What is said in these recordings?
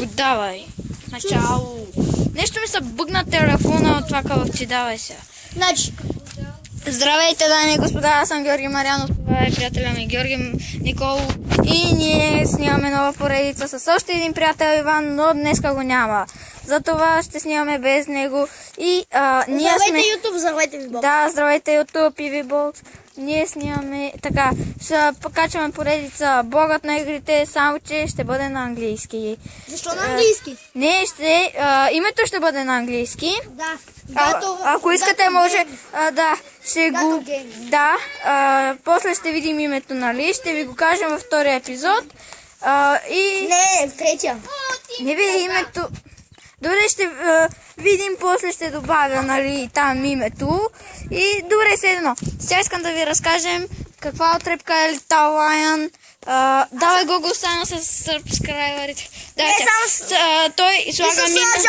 Давай. Начало. Нещо ми се бъгна телефона от това кълъпче. Давай сега. Значи, Здравейте, дами и господа, аз съм Георги Марянов, това е приятеля ми Георги Николов и ние снимаме нова поредица с още един приятел Иван, но днеска го няма. Затова ще снимаме без него и ние здравейте сме... YouTube, здравейте Вибол. Да, здравейте YouTube и Вибол. Ние снимаме така, ще покачваме поредица Богът на игрите, само че ще бъде на английски. Защо на английски? Не, името ще бъде на английски. Да. Ако искате, може да ще го... Game. Да, после ще видим името, нали? Ще ви го кажем във втория епизод. И... Не, в третия. Не ви името... Добре, ще видим, после ще добавя, нали, там името. И добре, едно. Сега искам да ви разкажем каква отрепка е Little Lion. Давай Google само с сабскрайбърите. Да, той слага минус.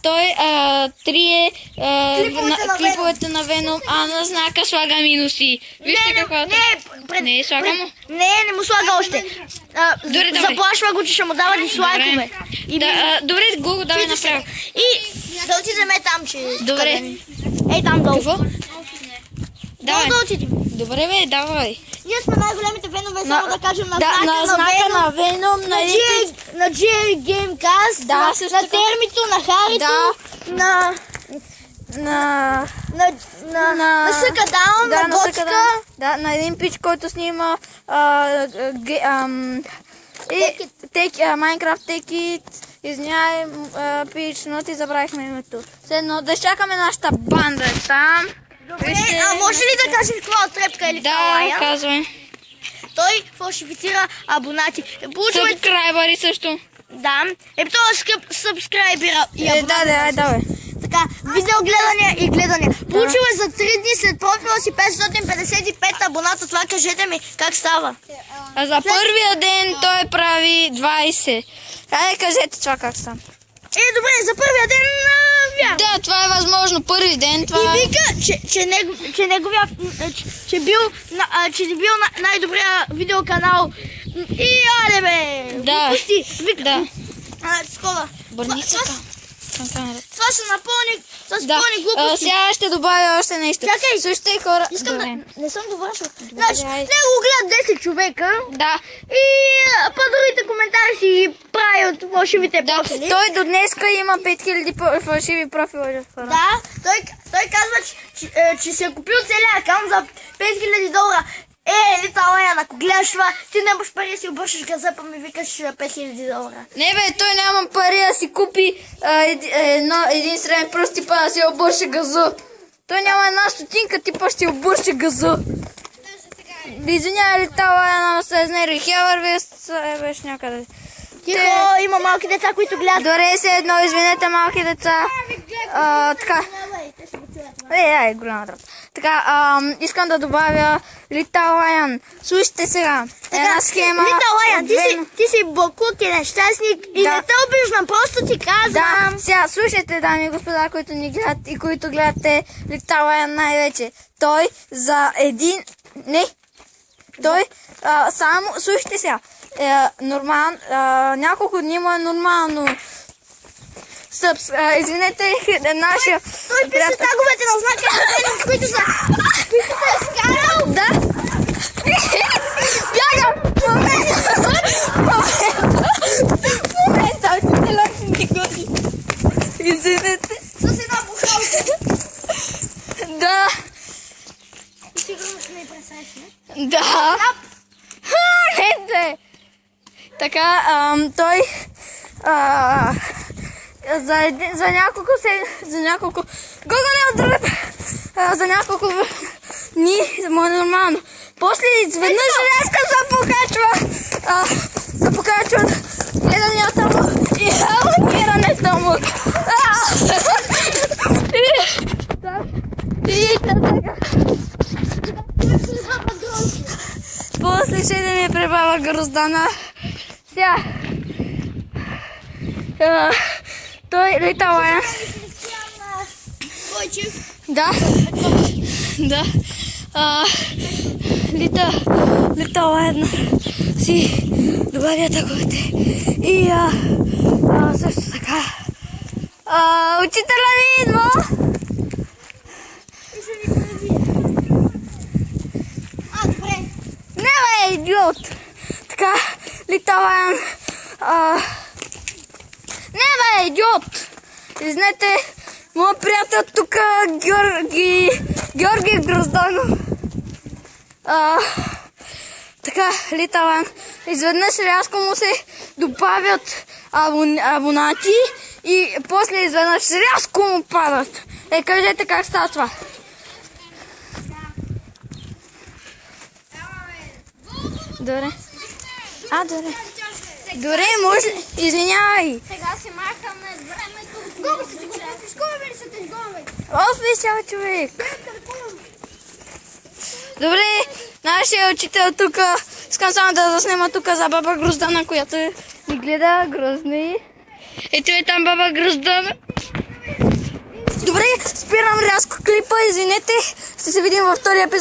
Той трие клиповете на Веном, а на знака слага минуси. Вижте какво е. Не, слага му. Не му слага още. Заплашва го, че ще му дава дислайкове. Добре, Google, давай направо. И да отидем там, че... Добре. Ей там долу. Какво? Давай. Да отидем. Добре, бе, давай. Ние сме най-големите венове, само да кажем на знака на Веном, на G Gamecast, на Термито, на Харито, на Съкадаун, на Готика. Да, на един пич, който снима Minecraft Take It. Извинявай, пич, но ти забравихме името. Следно, да чакаме нашата банда там. Добре, може ли да кажеш каква отрепка или да, казвай. Той фалшифицира абонати. Сабскрайбъри също. Да, това сабскрайбера и абонати. Давай. Така, видеогледания и гледания. Получил е за 3 дни след профила си 555 абоната. Това кажете ми как става. А за първия ден той прави 20. Айде, кажете това как става. Добре, за първия ден вярвам. Да, това е възможно. Първи ден това... И вика, че бил най-добрия видеоканал. И аде бе! Да. Вика. Да. Скола. Бърни се това са напълни глупости. Сега ще добавя още нещо. Чакай. Слушайте хора... Искам да... Не съм довършил. Значи, него гледат 10 човека. Да. И по другите коментари си прави от фалшивите профили. Той до днеска има 5000 фалшиви профили. Да, той казва, че си е купил целия акаунт за $5000. Little Lion, ако гледаш това, ти нямаш пари да си обършиш газа, па ми викаш $5000. Не бе, той няма пари да си купи един среден пръст типа да си обърше газа. Той няма една стотинка типа ще обърше газа. Извинявай, Little Lion, ама се изнери. Хевър, вие беше някъде. Тихо, има малки деца, които гледат. Добре, едно, извинете, малки деца. Така. Голяма трап. Така, искам да добавя Little Lion. Слушайте сега. Една схема. Little Lion, ти си буклук и нещастник и не те обиждам, просто ти казвам. Да, сега слушайте, дами и господа, които ни гледат и които гледате Little Lion най-вече. Той за един... Не. Той само... Слушайте сега. Нормално, няколко дни му е нормално. Извинете, нашия... Той пише таговете на знака, които са изкарал. Да. Бягам! Момента, телефон ми годи. Извинете. С една бухалка. Да. И сигурно ще не представиш, не? Да. Не. Така, той за няколко за няколко дни му е нормално. После изведнъж резко се покачва гледанията му и абонирането му. И така. После ще да ми пребава гроздана. Сега. Той Little Lion. Да. Little Lion си добавя таковете. И Също така. Учителя ни идва. И ще ви превия. Добре. Не, бе, идиот! Така, литаван. Не, бе, идиот! Знаете, моят приятел тук, Георги Грозданов. Така, литаван. Изведнъж рязко му се добавят абонати и после изведнъж рязко му падат. Кажете как става това? Добре. Добре. Добре, може ли? Извинявай. Сега се махаме с времето. Колко се ти го купиш? Колко ли са те горе? Висял човек. Добре, нашия учител тук. Искам само да заснема тук за баба Гроздана, която ни гледа грозни. Ето е там баба Гроздана. Добре, спирам рязко клипа, извинете. Ще се видим във втория епизод.